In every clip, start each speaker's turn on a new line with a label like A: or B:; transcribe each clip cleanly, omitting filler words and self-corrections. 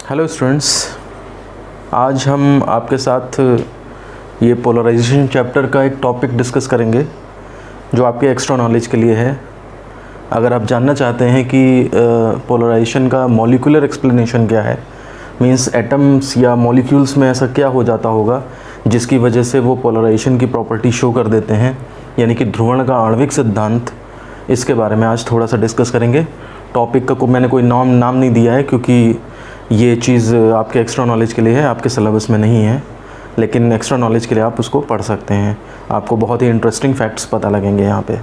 A: Hello students, आज हम आपके साथ ये पोलराइजेशन चैप्टर का एक टॉपिक डिस्कस करेंगे जो आपके एक्स्ट्रा नॉलेज के लिए है। अगर आप जानना चाहते हैं कि पोलराइजेशन का मॉलिक्यूलर एक्सप्लेनेशन क्या है, मींस एटम्स या मॉलिक्यूल्स में ऐसा क्या हो जाता होगा जिसकी वजह से वो पोलराइजेशन की प्रॉपर्टी शो कर देते हैं, यानी कि ध्रुवण का आणविक सिद्धांत, इसके बारे में आज थोड़ा सा डिस्कस करेंगे। टॉपिक का मैंने कोई नाम नहीं दिया है क्योंकि ये चीज़ आपके एक्स्ट्रा नॉलेज के लिए है, आपके सिलेबस में नहीं है, लेकिन एक्स्ट्रा नॉलेज के लिए आप उसको पढ़ सकते हैं। आपको बहुत ही इंटरेस्टिंग फैक्ट्स पता लगेंगे यहाँ पे।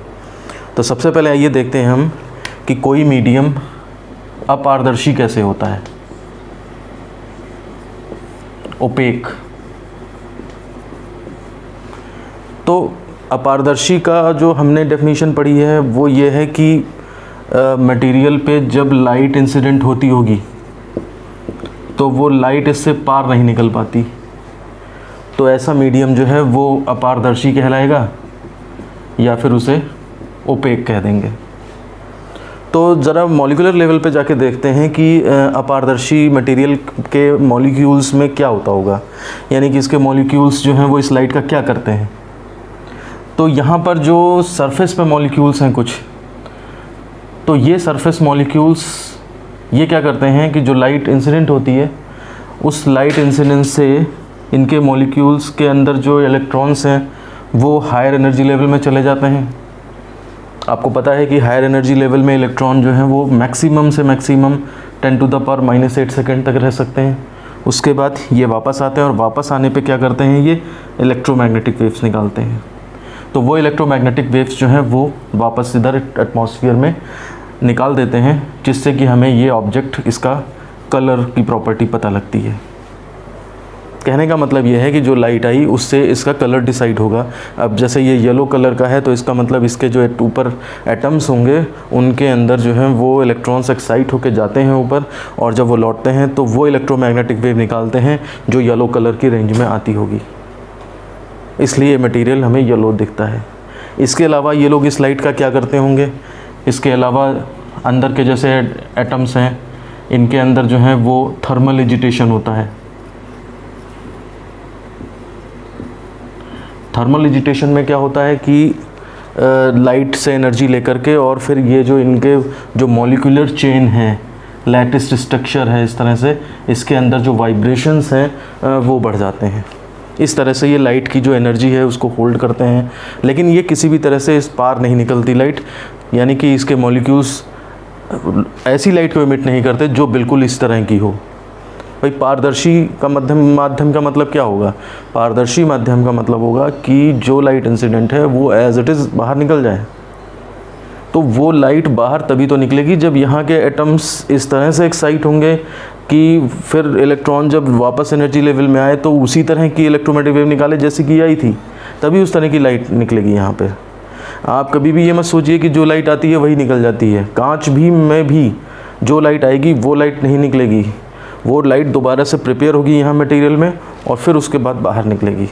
A: तो सबसे पहले आइए देखते हैं हम कि कोई मीडियम अपारदर्शी कैसे होता है, ओपेक। तो अपारदर्शी का जो हमने डेफिनेशन पढ़ी है वो ये है कि मटेरियल पे जब लाइट इंसिडेंट होती होगी तो वो लाइट इससे पार नहीं निकल पाती, तो ऐसा मीडियम जो है वो अपारदर्शी कहलाएगा या फिर उसे ओपेक कह देंगे। तो ज़रा मॉलिक्यूलर लेवल पे जाके देखते हैं कि अपारदर्शी मटेरियल के मॉलिक्यूल्स में क्या होता होगा, यानी कि इसके मॉलिक्यूल्स जो हैं वो इस लाइट का क्या करते हैं। तो यहाँ पर जो सरफेस पे मॉलिक्यूल्स हैं कुछ, तो ये सरफेस मॉलिक्यूल्स ये क्या करते हैं कि जो लाइट इंसिडेंट होती है उस लाइट इंसिडेंस से इनके मॉलिक्यूल्स के अंदर जो इलेक्ट्रॉन्स हैं वो हायर एनर्जी लेवल में चले जाते हैं। आपको पता है कि हायर एनर्जी लेवल में इलेक्ट्रॉन जो हैं वो मैक्सिमम से मैक्सिमम 10⁻⁻8 सेकेंड तक रह सकते हैं। उसके बाद ये वापस आते हैं और वापस आने पे क्या करते हैं, ये इलेक्ट्रोमैग्नेटिक वेव्स निकालते हैं। तो वो इलेक्ट्रोमैग्नेटिक वेव्स जो हैं वो वापस इधर एटमॉस्फेयर में निकाल देते हैं, जिससे कि हमें ये ऑब्जेक्ट, इसका कलर की प्रॉपर्टी पता लगती है। कहने का मतलब ये है कि जो लाइट आई उससे इसका कलर डिसाइड होगा। अब जैसे ये येलो कलर का है तो इसका मतलब इसके जो ऊपर एटम्स होंगे उनके अंदर जो है वो इलेक्ट्रॉन्स एक्साइट होकर जाते हैं ऊपर, और जब वो लौटते हैं तो वो इलेक्ट्रोमैग्नेटिक वेव निकालते हैं जो येलो कलर की रेंज में आती होगी, इसलिए ये मटेरियल हमें येलो दिखता है। इसके अलावा ये लोग इस लाइट का क्या करते होंगे, इसके अलावा अंदर के जैसे एटम्स हैं इनके अंदर जो है वो थर्मल एजिटेशन होता है। थर्मल एजिटेशन में क्या होता है कि लाइट से एनर्जी लेकर के और फिर ये जो इनके जो मॉलिक्यूलर चेन है, लैटिस स्ट्रक्चर है, इस तरह से इसके अंदर जो वाइब्रेशंस हैं वो बढ़ जाते हैं। इस तरह से ये लाइट की जो एनर्जी है उसको होल्ड करते हैं, लेकिन ये किसी भी तरह से इस पार नहीं निकलती लाइट, यानी कि इसके मॉलिक्यूल्स ऐसी लाइट को इमिट नहीं करते जो बिल्कुल इस तरह की हो। भाई पारदर्शी का माध्यम का मतलब क्या होगा? पारदर्शी माध्यम का मतलब होगा कि जो लाइट इंसिडेंट है वो एज इट इज़ बाहर निकल जाए। तो वो लाइट बाहर तभी तो निकलेगी जब यहाँ के एटम्स इस तरह से एक्साइट होंगे कि फिर इलेक्ट्रॉन जब वापस एनर्जी लेवल में आए तो उसी तरह की इलेक्ट्रोमैग्नेटिक वेव निकाले जैसे कि आई थी, तभी उस तरह की लाइट निकलेगी यहाँ पे। आप कभी भी ये मत सोचिए कि जो लाइट आती है वही निकल जाती है। कांच भी में भी जो लाइट आएगी वो लाइट नहीं निकलेगी, वो लाइट दोबारा से प्रिपेयर होगी यहाँ मटेरियल में और फिर उसके बाद बाहर निकलेगी।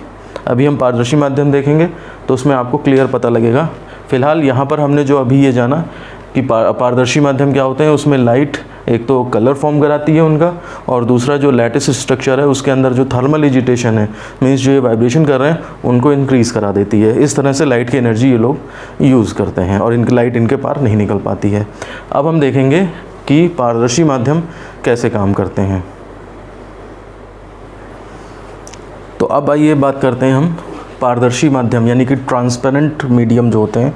A: अभी हम पारदर्शी माध्यम देखेंगे तो उसमें आपको क्लियर पता लगेगा। फ़िलहाल यहाँ पर हमने जो अभी ये जाना कि पारदर्शी माध्यम क्या होते हैं, उसमें लाइट एक तो कलर फॉर्म कराती है उनका, और दूसरा जो लैटिस स्ट्रक्चर है उसके अंदर जो थर्मल एजिटेशन है, मीन्स जो ये वाइब्रेशन कर रहे हैं उनको इंक्रीज़ करा देती है। इस तरह से लाइट की एनर्जी ये लोग यूज़ करते हैं और इनकी लाइट इनके पार नहीं निकल पाती है। अब हम देखेंगे कि पारदर्शी माध्यम कैसे काम करते हैं। तो अब आइए बात करते हैं हम पारदर्शी माध्यम यानी कि ट्रांसपेरेंट मीडियम जो होते हैं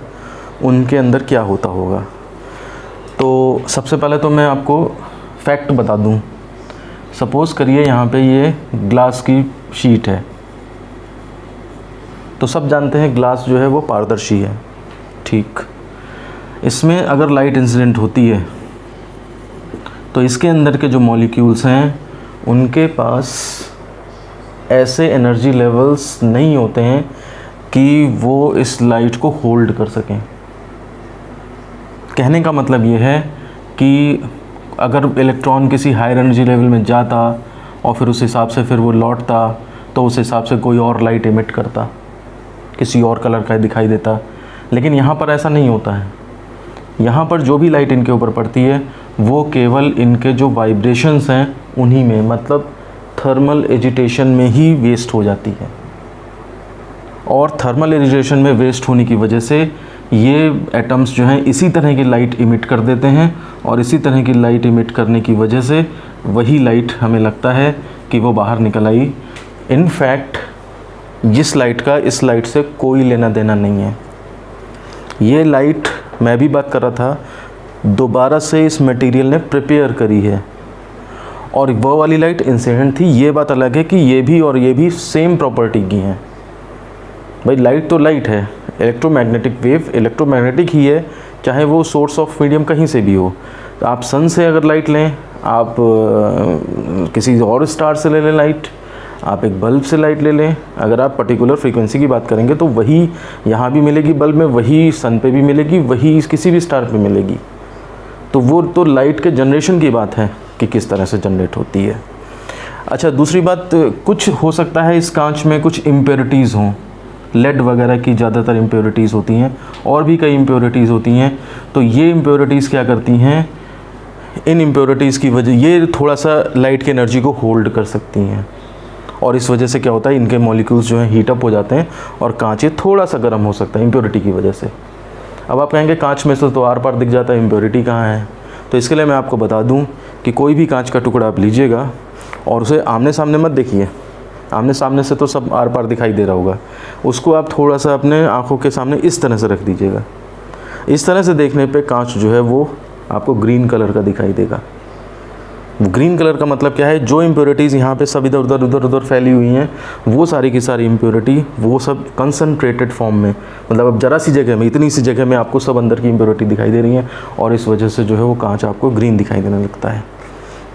A: उनके अंदर क्या होता होगा। तो सबसे पहले तो मैं आपको फैक्ट बता दूं। सपोज़ करिए यहाँ पे ये ग्लास की शीट है, तो सब जानते हैं ग्लास जो है वो पारदर्शी है, ठीक। इसमें अगर लाइट इंसिडेंट होती है तो इसके अंदर के जो मॉलिक्यूल्स हैं उनके पास ऐसे एनर्जी लेवल्स नहीं होते हैं कि वो इस लाइट को होल्ड कर सकें। कहने का मतलब ये है कि अगर इलेक्ट्रॉन किसी हायर एनर्जी लेवल में जाता और फिर उस हिसाब से फिर वो लौटता तो उस हिसाब से कोई और लाइट इमिट करता, किसी और कलर का दिखाई देता, लेकिन यहाँ पर ऐसा नहीं होता है। यहाँ पर जो भी लाइट इनके ऊपर पड़ती है वो केवल इनके जो वाइब्रेशंस हैं उन्हीं में, मतलब थर्मल एजिटेशन में ही वेस्ट हो जाती है। और थर्मल एजिटेशन में वेस्ट होने की वजह से ये एटम्स जो हैं इसी तरह की लाइट इमिट कर देते हैं, और इसी तरह की लाइट इमिट करने की वजह से वही लाइट हमें लगता है कि वो बाहर निकल आई। इनफैक्ट जिस लाइट का इस लाइट से कोई लेना देना नहीं है। ये लाइट मैं भी बात कर रहा था, दोबारा से इस मटेरियल ने प्रिपेयर करी है, और वो वाली लाइट इंसिडेंट थी। ये बात अलग है कि ये भी और ये भी सेम प्रॉपर्टी की हैं। भाई लाइट तो लाइट है, इलेक्ट्रोमैग्नेटिक वेव इलेक्ट्रोमैग्नेटिक ही है, चाहे वो सोर्स ऑफ मीडियम कहीं से भी हो। तो आप सन से अगर लाइट लें, आप किसी और स्टार से ले लें लाइट, आप एक बल्ब से लाइट ले लें, अगर आप पर्टिकुलर फ्रीक्वेंसी की बात करेंगे तो वही यहाँ भी मिलेगी बल्ब में, वही सन पे भी मिलेगी, वही किसी भी स्टार पे मिलेगी। तो वो तो लाइट के जनरेशन की बात है कि किस तरह से जनरेट होती है। अच्छा, दूसरी बात, कुछ हो सकता है इस कांच में कुछ इम्प्योरिटीज़ हों, लेड वगैरह की ज़्यादातर इम्प्योरिटीज़ होती हैं, और भी कई इम्प्योरिटीज़ होती हैं। तो ये इम्प्योरिटीज़ क्या करती हैं, इन इम्प्योरिटीज़ की वजह ये थोड़ा सा लाइट की एनर्जी को होल्ड कर सकती हैं, और इस वजह से क्या होता है, इनके मॉलिक्यूल्स जो हैं हीट अप हो जाते हैं और कांच ये थोड़ा सा गर्म हो सकता है इम्प्योरिटी की वजह से। अब आप कहेंगे कांच में से तो आर पार दिख जाता है, इम्प्योरिटी कहाँ है? तो इसके लिए मैं आपको बता दूं कि कोई भी कांच का टुकड़ा आप लीजिएगा और उसे आमने सामने मत देखिए, आमने सामने से तो सब आर पार दिखाई दे रहा होगा, उसको आप थोड़ा सा अपने आँखों के सामने इस तरह से रख दीजिएगा। इस तरह से देखने पे कांच जो है वो आपको ग्रीन कलर का दिखाई देगा। ग्रीन कलर का मतलब क्या है, जो इम्प्योरिटीज़ यहाँ पे सब इधर उधर फैली हुई हैं, वो सारी की सारी इम्प्योरिटी वो सब कंसनट्रेटेड फॉर्म में, मतलब अब ज़रा सी जगह में, इतनी सी जगह में आपको सब अंदर की इम्प्योरिटी दिखाई दे रही हैं, और इस वजह से जो है वो कांच आपको ग्रीन दिखाई देने लगता है।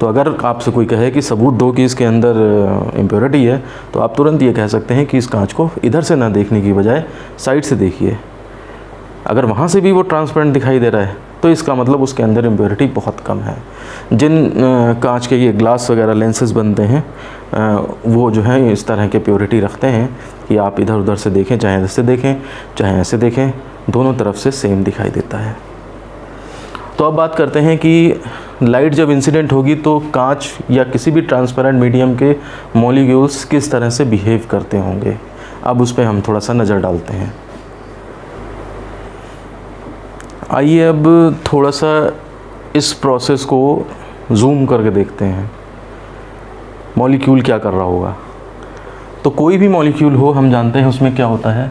A: तो अगर आपसे कोई कहे कि सबूत दो कि इसके अंदर इम्प्योरिटी है, तो आप तुरंत ये कह सकते हैं कि इस कांच को इधर से ना देखने की बजाय साइड से देखिए। अगर वहाँ से भी वो ट्रांसपेरेंट दिखाई दे रहा है तो इसका मतलब उसके अंदर इम्प्योरिटी बहुत कम है। जिन कांच के ये ग्लास वगैरह लेंसेज बनते हैं, वो जो है इस तरह के प्योरिटी रखते हैं कि आप इधर उधर से देखें, चाहे ऐसे देखें चाहे ऐसे देखें, दोनों तरफ से सेम दिखाई देता है। तो अब बात करते हैं कि लाइट जब इंसिडेंट होगी तो कांच या किसी भी ट्रांसपेरेंट मीडियम के मॉलिक्यूल्स किस तरह से बिहेव करते होंगे। अब उस पर हम थोड़ा सा नज़र डालते हैं। आइए अब थोड़ा सा इस प्रोसेस को जूम करके देखते हैं, मॉलिक्यूल क्या कर रहा होगा। तो कोई भी मॉलिक्यूल हो, हम जानते हैं उसमें क्या होता है,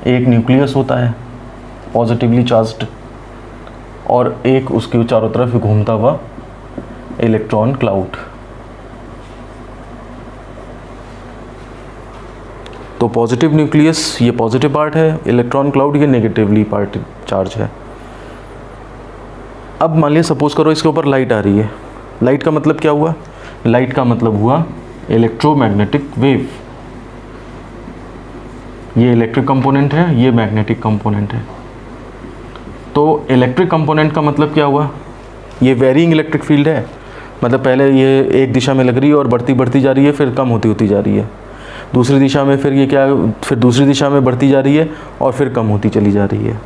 A: एक न्यूक्लियस होता है पॉजिटिवली चार्ज्ड, और एक उसके चारों तरफ घूमता हुआ इलेक्ट्रॉन क्लाउड। तो पॉजिटिव न्यूक्लियस ये पॉजिटिव पार्ट है, इलेक्ट्रॉन क्लाउड ये नेगेटिवली पार्ट चार्ज है। अब मान लिया सपोज करो इसके ऊपर लाइट आ रही है। लाइट का मतलब क्या हुआ? लाइट का मतलब हुआ इलेक्ट्रोमैग्नेटिक वेव। ये इलेक्ट्रिक कंपोनेंट है, ये मैग्नेटिक कंपोनेंट है। तो इलेक्ट्रिक कंपोनेंट का मतलब क्या हुआ? ये वेरिंग इलेक्ट्रिक फील्ड है, मतलब पहले ये एक दिशा में लग रही है और बढ़ती जा रही है, फिर कम होती जा रही है। दूसरी दिशा में फिर ये क्या, फिर दूसरी दिशा में बढ़ती जा रही है और फिर कम होती चली जा रही है।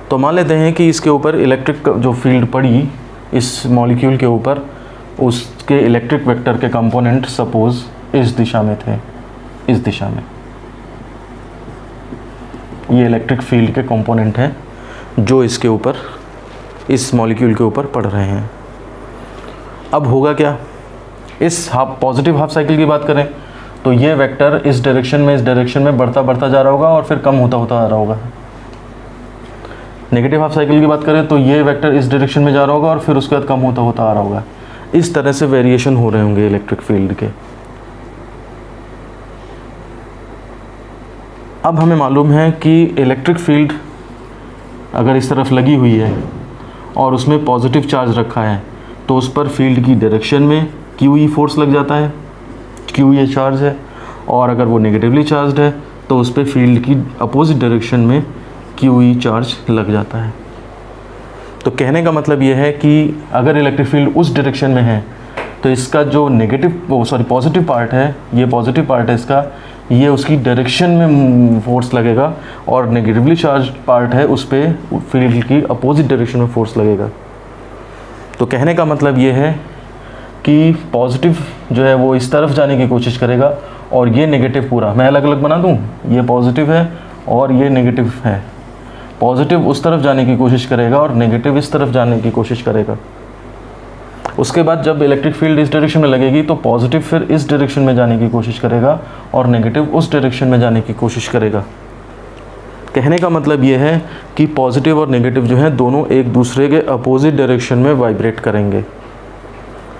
A: तो मान लेते हैं कि इसके ऊपर इलेक्ट्रिक जो फील्ड पड़ी इस मॉलिक्यूल के ऊपर, उसके इलेक्ट्रिक वेक्टर के कंपोनेंट सपोज इस दिशा में थे, इस दिशा में ये इलेक्ट्रिक फील्ड के कंपोनेंट हैं जो इसके ऊपर, इस मॉलिक्यूल के ऊपर पड़ रहे हैं। अब होगा क्या, इस पॉजिटिव हाफ साइकिल की बात करें तो ये वेक्टर इस डायरेक्शन में बढ़ता जा रहा होगा और फिर कम होता आ रहा होगा। नेगेटिव हाफ साइकिल की बात करें तो ये वेक्टर इस डायरेक्शन में जा रहा होगा और फिर उसके बाद कम होता आ रहा होगा। इस तरह से वेरिएशन हो रहे होंगे इलेक्ट्रिक फील्ड के। अब हमें मालूम है कि इलेक्ट्रिक फील्ड अगर इस तरफ लगी हुई है और उसमें पॉजिटिव चार्ज रखा है तो उस पर फील्ड की डायरेक्शन में QE फोर्स लग जाता है, QE चार्ज है, और अगर वो नेगेटिवली चार्ज्ड है तो उस पर फील्ड की अपोजिट डायरेक्शन में QE चार्ज लग जाता है। तो कहने का मतलब ये है कि अगर इलेक्ट्रिक फील्ड उस डायरेक्शन में है तो इसका जो पॉजिटिव पार्ट है, ये पॉजिटिव पार्ट है इसका, ये उसकी डायरेक्शन में फोर्स लगेगा, और नेगेटिवली चार्ज पार्ट है उस पर फील्ड की अपोजिट डायरेक्शन में फोर्स लगेगा। तो कहने का मतलब ये है कि पॉजिटिव जो है वो इस तरफ जाने की कोशिश करेगा, और ये नेगेटिव पूरा मैं अलग अलग बना दूँ, ये पॉजिटिव है और ये नेगेटिव है। पॉजिटिव उस तरफ जाने की कोशिश करेगा और नेगेटिव इस तरफ जाने की कोशिश करेगा। उसके बाद जब इलेक्ट्रिक फील्ड इस डायरेक्शन में लगेगी तो पॉजिटिव फिर इस डायरेक्शन में जाने की कोशिश करेगा और नेगेटिव उस डायरेक्शन में जाने की कोशिश करेगा। कहने का मतलब ये है कि पॉजिटिव और नेगेटिव जो हैं दोनों एक दूसरे के अपोजिट डायरेक्शन में वाइब्रेट करेंगे।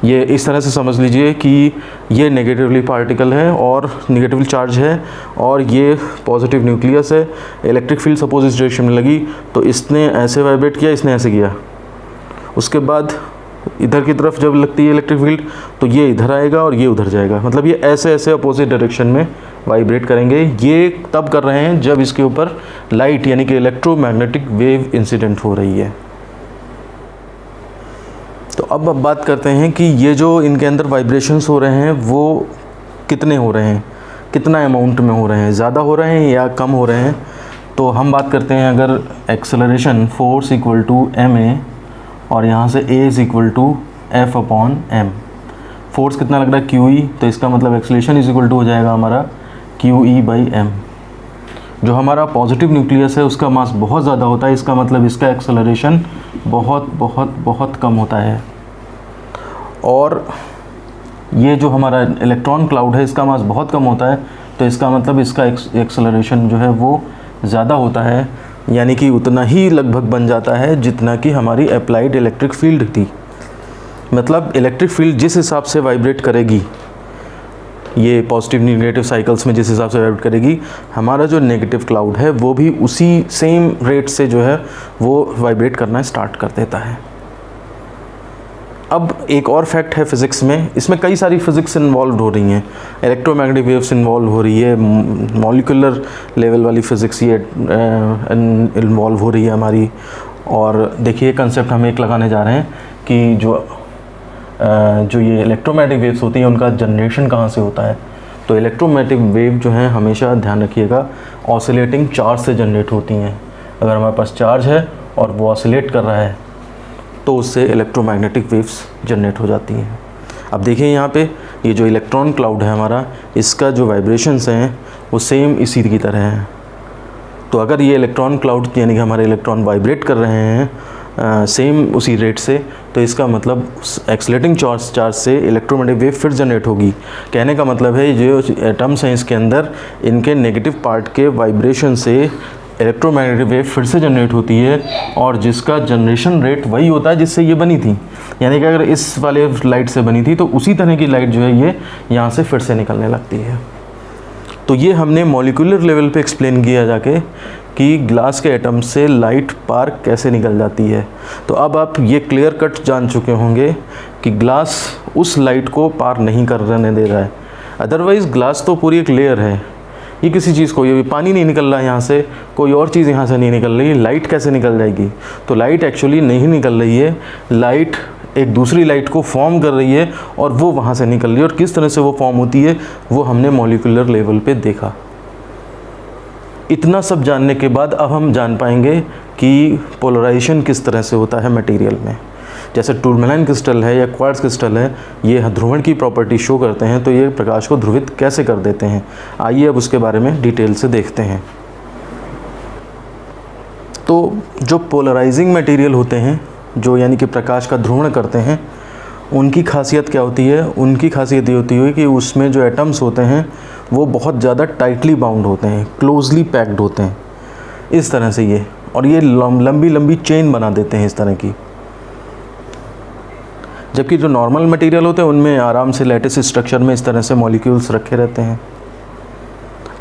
A: ये इस तरह से समझ लीजिए कि ये नेगेटिवली पार्टिकल है और नेगेटिवली चार्ज है, और ये पॉजिटिव न्यूक्लियस है। इलेक्ट्रिक फील्ड सपोज इस डायरेक्शन में लगी तो इसने ऐसे वाइब्रेट किया, इसने ऐसे किया। उसके बाद इधर की तरफ जब लगती है इलेक्ट्रिक फील्ड तो ये इधर आएगा और ये उधर जाएगा, मतलब ये ऐसे ऐसे अपोजिट डायरेक्शन में वाइब्रेट करेंगे। ये तब कर रहे हैं जब इसके ऊपर लाइट यानी कि इलेक्ट्रोमैग्नेटिक वेव इंसिडेंट हो रही है। तो अब बात करते हैं कि ये जो इनके अंदर वाइब्रेशंस हो रहे हैं वो कितने हो रहे हैं, कितना अमाउंट में हो रहे हैं, ज़्यादा हो रहे हैं या कम हो रहे हैं। तो हम बात करते हैं अगर acceleration force equal to ma और यहाँ से a is equal to F/m। Force कितना लग रहा है QE, तो इसका मतलब एक्सेलरेशन इज इक्वल टू हो जाएगा हमारा QE/m। जो हमारा पॉजिटिव न्यूक्लियस है उसका मास बहुत ज़्यादा होता है, इसका मतलब इसका एक्सेलरेशन बहुत बहुत बहुत कम होता है। और ये जो हमारा इलेक्ट्रॉन क्लाउड है इसका मास बहुत कम होता है, तो इसका मतलब इसका एक्सेलरेशन जो है वो ज़्यादा होता है, यानी कि उतना ही लगभग बन जाता है जितना कि हमारी अप्लाइड इलेक्ट्रिक फील्ड थी। मतलब इलेक्ट्रिक फील्ड जिस हिसाब से वाइब्रेट करेगी, ये पॉजिटिव नेगेटिव साइकिल्स में जिस हिसाब से वाइब्रेट करेगी, हमारा जो नेगेटिव क्लाउड है वो भी उसी सेम रेट से जो है वो वाइब्रेट करना स्टार्ट कर देता है। अब एक और फैक्ट है फिज़िक्स में, इसमें कई सारी फिज़िक्स इन्वॉल्व हो रही हैं। इलेक्ट्रोमैग्नेटिक वेव्स इन्वॉल्व हो रही है, मॉलिक्यूलर लेवल वाली फ़िज़िक्स ये इन्वॉल्व हो रही है हमारी। और देखिए कंसेप्ट हम एक लगाने जा रहे हैं कि जो ये इलेक्ट्रोमैग्नेटिक वेव्स होती हैं उनका जनरेशन कहाँ से होता है। तो इलेक्ट्रोमैग्नेटिक वेव जो है हमेशा ध्यान रखिएगा ऑसिलेटिंग चार्ज से जनरेट होती हैं। अगर हमारे पास चार्ज है और वो ऑसिलेट कर रहा है तो उससे इलेक्ट्रोमैग्नेटिक वेव्स जनरेट हो जाती हैं। अब देखिए यहाँ पे ये जो इलेक्ट्रॉन क्लाउड है हमारा, इसका जो वाइब्रेशंस हैं वो सेम इसी की तरह हैं। तो अगर ये इलेक्ट्रॉन क्लाउड यानी कि हमारे इलेक्ट्रॉन वाइब्रेट कर रहे हैं सेम उसी रेट से, तो इसका मतलब एक्सलेटिंग चार्ज से इलेक्ट्रोमैग्नेटिक वेव फिर जनरेट होगी। कहने का मतलब है जो एटम्स हैं इसके अंदर, इनके नेगेटिव पार्ट के वाइब्रेशन से इलेक्ट्रोमैग्नेटिक वेव फिर से जनरेट होती है, और जिसका जनरेशन रेट वही होता है जिससे ये बनी थी। यानी कि अगर इस वाले लाइट से बनी थी तो उसी तरह की लाइट जो है ये यहाँ से फिर से निकलने लगती है। तो ये हमने मॉलिक्यूलर लेवल पे एक्सप्लेन किया जाके कि ग्लास के एटम से लाइट पार कैसे निकल जाती है। तो अब आप ये क्लियर कट जान चुके होंगे कि ग्लास उस लाइट को पार नहीं करने दे रहा है। अदरवाइज़ ग्लास तो पूरी एक लेयर है, ये किसी चीज़ को, ये पानी नहीं निकल रहा है यहाँ से, कोई और चीज़ यहाँ से नहीं निकल रही, लाइट कैसे निकल जाएगी। तो लाइट एक्चुअली नहीं निकल रही है, लाइट एक दूसरी लाइट को फॉर्म कर रही है और वो वहाँ से निकल रही है। और किस तरह से वो फॉर्म होती है वो हमने मॉलिक्यूलर लेवल पे देखा। इतना सब जानने के बाद अब हम जान पाएंगे कि पोलराइजेशन किस तरह से होता है मटेरियल में। जैसे टूरमैलाइन क्रिस्टल है या क्वार्ट्ज क्रिस्टल है, ये ध्रुवण की प्रॉपर्टी शो करते हैं, तो ये प्रकाश को ध्रुवित कैसे कर देते हैं। आइए अब उसके बारे में डिटेल से देखते हैं। तो जो पोलराइजिंग मटेरियल होते हैं, जो यानी कि प्रकाश का ध्रुवण करते हैं, उनकी खासियत क्या होती है। उनकी खासियत ये होती है कि उसमें जो एटम्स होते हैं वो बहुत ज़्यादा टाइटली बाउंड होते हैं, क्लोजली पैक्ड होते हैं इस तरह से ये, और ये लंबी लंबी चेन बना देते हैं इस तरह की। जबकि जो नॉर्मल मटेरियल होते हैं उनमें आराम से लैटिस स्ट्रक्चर में इस तरह से मॉलिक्यूल्स रखे रहते हैं।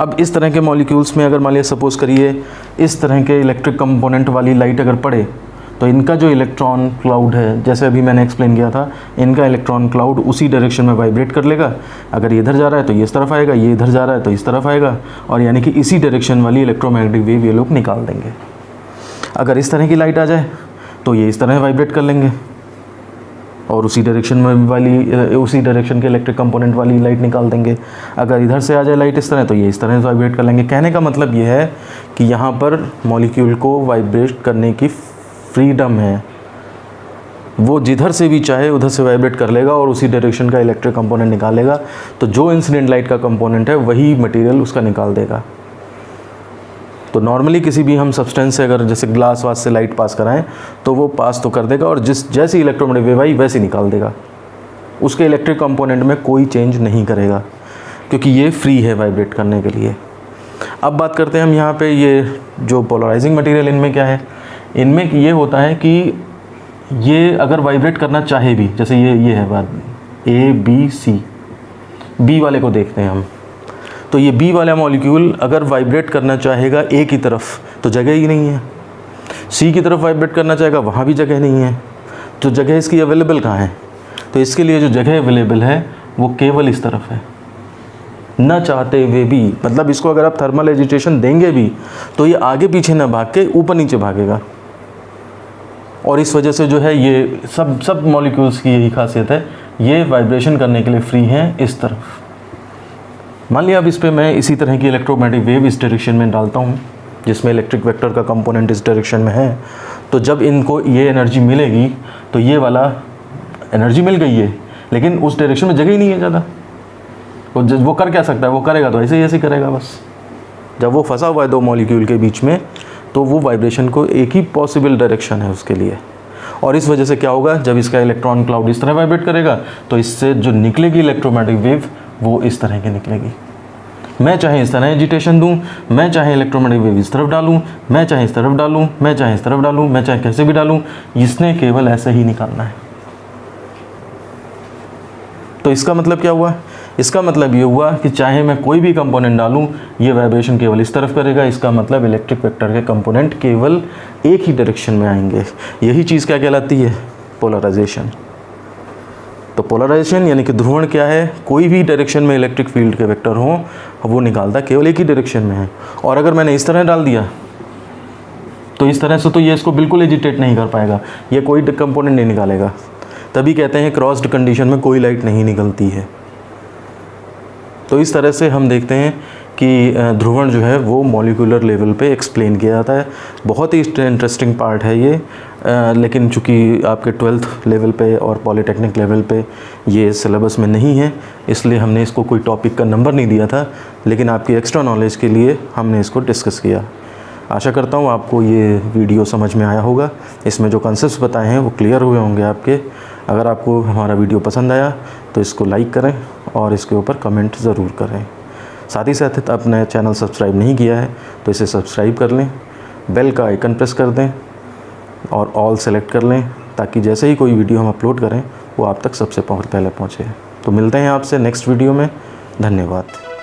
A: अब इस तरह के मॉलिक्यूल्स में अगर मान लिया सपोज़ करिए इस तरह के इलेक्ट्रिक कंपोनेंट वाली लाइट अगर पड़े, तो इनका जो इलेक्ट्रॉन क्लाउड है, जैसे अभी मैंने एक्सप्लेन किया था, इनका इलेक्ट्रॉन क्लाउड उसी डायरेक्शन में वाइब्रेट कर लेगा। अगर ये इधर जा रहा है तो ये इस तरफ आएगा, ये इधर जा रहा है तो इस तरफ आएगा, और यानी कि इसी डायरेक्शन वाली इलेक्ट्रोमैग्नेटिक वेव ये लोग निकाल देंगे। अगर इस तरह की लाइट आ जाए तो ये इस तरह वाइब्रेट कर लेंगे। और उसी डायरेक्शन में वाली उसी डायरेक्शन के इलेक्ट्रिक कंपोनेंट वाली लाइट निकाल देंगे। अगर इधर से आ जाए लाइट इस तरह, तो ये इस तरह से वाइब्रेट कर लेंगे। कहने का मतलब ये है कि यहाँ पर मॉलिक्यूल को वाइब्रेट करने की फ्रीडम है, वो जिधर से भी चाहे उधर से वाइब्रेट कर लेगा और उसी डायरेक्शन का इलेक्ट्रिक कंपोनेंट निकालेगा। तो जो इंसिडेंट लाइट का कंपोनेंट है वही मटेरियल उसका निकाल देगा। तो नॉर्मली किसी भी हम सब्सटेंस से अगर जैसे ग्लास वास से लाइट पास कराएं तो वो पास तो कर देगा और जैसी इलेक्ट्रोमैग्नेटिक वेव आई वैसे निकाल देगा, उसके इलेक्ट्रिक कंपोनेंट में कोई चेंज नहीं करेगा, क्योंकि ये फ्री है वाइब्रेट करने के लिए। अब बात करते हैं हम यहाँ पे ये जो पोलराइजिंग मटेरियल, इनमें क्या है, इनमें ये होता है कि ये अगर वाइब्रेट करना चाहे भी, जैसे ये है बात ए बी सी, बी वाले को देखते हैं हम, तो ये बी वाला मॉलिक्यूल अगर वाइब्रेट करना चाहेगा ए की तरफ तो जगह ही नहीं है, सी की तरफ वाइब्रेट करना चाहेगा वहाँ भी जगह नहीं है, तो जगह इसकी अवेलेबल कहाँ है, तो इसके लिए जो जगह अवेलेबल है वो केवल इस तरफ है, न चाहते हुए भी। मतलब इसको अगर आप थर्मल एजिटेशन देंगे भी तो ये आगे पीछे ना भाग के ऊपर नीचे भागेगा, और इस वजह से जो है ये सब मॉलिक्यूल्स की यही खासियत है, ये वाइब्रेशन करने के लिए फ्री हैं इस तरफ। मान लिया अब इस पे मैं इसी तरह की इलेक्ट्रोमैग्नेटिक वेव इस डायरेक्शन में डालता हूँ जिसमें इलेक्ट्रिक वेक्टर का कंपोनेंट इस डायरेक्शन में है, तो जब इनको ये एनर्जी मिलेगी तो ये वाला एनर्जी मिल गई है, लेकिन उस डायरेक्शन में जगह ही नहीं है ज़्यादा। वो कर क्या सकता है, वो करेगा तो ऐसे ही ऐसे करेगा बस। जब वो फंसा हुआ है दो मॉलिक्यूल के बीच में तो वो वाइब्रेशन को एक ही पॉसिबल डायरेक्शन है उसके लिए, और इस वजह से क्या होगा, जब इसका इलेक्ट्रॉन क्लाउड इस तरह वाइब्रेट करेगा तो इससे जो निकलेगी इलेक्ट्रोमैग्नेटिक वेव वो इस तरह की निकलेगी। मैं चाहे इस तरह एजिटेशन दूं, मैं चाहे इलेक्ट्रोमैग्नेटिक वेव इस तरफ डालूं, मैं चाहे इस तरफ डालूं, मैं चाहे इस तरफ डालूं, मैं चाहे कैसे भी डालूं, इसने केवल ऐसे ही निकालना है। तो इसका मतलब क्या हुआ, इसका मतलब ये हुआ कि चाहे मैं कोई भी कंपोनेंट डालूं ये वाइब्रेशन केवल इस तरफ करेगा। इसका मतलब इलेक्ट्रिक वेक्टर के कंपोनेंट केवल एक ही डायरेक्शन में आएंगे। यही चीज़ क्या कहलाती है, पोलराइजेशन। तो पोलराइजेशन यानी कि ध्रुवण क्या है, कोई भी डायरेक्शन में इलेक्ट्रिक फील्ड के वेक्टर हों वो निकालता केवल एक ही डायरेक्शन में है। और अगर मैंने इस तरह डाल दिया तो इस तरह से तो ये इसको बिल्कुल एजिटेट नहीं कर पाएगा, ये कोई कंपोनेंट नहीं निकालेगा। तभी कहते हैं क्रॉस्ड कंडीशन में कोई लाइट नहीं निकलती है। तो इस तरह से हम देखते हैं कि ध्रुवण जो है वो मॉलिक्यूलर लेवल पे एक्सप्लेन किया जाता है। बहुत ही इंटरेस्टिंग पार्ट है ये, लेकिन चूँकि आपके 12th लेवल पे और पॉलीटेक्निक लेवल पे ये सिलेबस में नहीं है, इसलिए हमने इसको कोई टॉपिक का नंबर नहीं दिया था, लेकिन आपकी एक्स्ट्रा नॉलेज के लिए हमने इसको डिस्कस किया। आशा करता हूँ आपको ये वीडियो समझ में आया होगा, इसमें जो कॉन्सेप्ट्स बताए हैं वो क्लियर हुए होंगे आपके। अगर आपको हमारा वीडियो पसंद आया तो इसको लाइक करें और इसके ऊपर कमेंट ज़रूर करें। साथ ही साथ अपने चैनल सब्सक्राइब नहीं किया है तो इसे सब्सक्राइब कर लें, बेल का आइकन प्रेस कर दें और ऑल सेलेक्ट कर लें, ताकि जैसे ही कोई वीडियो हम अपलोड करें वो आप तक सबसे पहले पहुँचे। तो मिलते हैं आपसे नेक्स्ट वीडियो में। धन्यवाद।